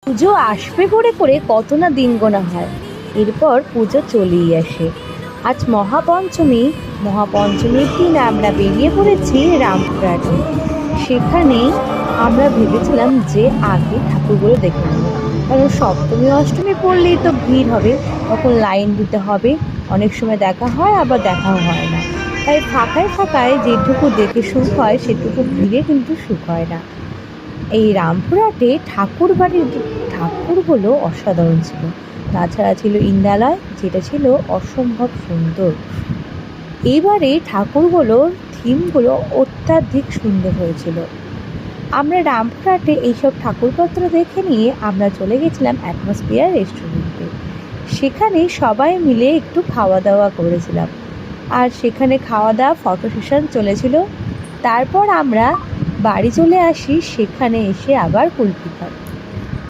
পুজো আসবে করে করে কত না দিন গোনা হয়, এরপর পুজো চলেই আসে। আজ মহাপঞ্চমী। মহাপঞ্চমীর দিন আমরা বেরিয়ে পড়েছি রামপুরহাটে। সেখানেই আমরা ভেবেছিলাম যে আগে ঠাকুরগুলো দেখে নেব, কারণ সপ্তমী অষ্টমী পড়লেই তো ভিড় হবে, তখন লাইন দিতে হবে। অনেক সময় দেখা হয়, আবার দেখাও হয় না। তাই ফাঁকায় ফাঁকায় যেটুকু দেখে সুখ হয় সেটুকু ভিড়ে কিন্তু সুখ হয় না। এই রামপুরহাটে ঠাকুর বাড়ির ঠাকুরগুলো অসাধারণ ছিল। তাছাড়া ছিল ইন্দ্রালয়, যেটা ছিল অসম্ভব সুন্দর। এইবারে ঠাকুরগুলোর থিমগুলো অত্যাধিক সুন্দর হয়েছিল। আমরা রামপুরহাটে এইসব ঠাকুরপত্র দেখে নিয়ে আমরা চলে গেছিলাম অ্যাটমসফিয়ার রেস্টুরেন্টে। সেখানে সবাই মিলে একটু খাওয়া দাওয়া করেছিলাম, আর সেখানে খাওয়া দাওয়া ফটো সেশন চলেছিল। তারপর আমরা বাড়ি চলে আসি, সেখানে এসে আবার কুলফি খাই।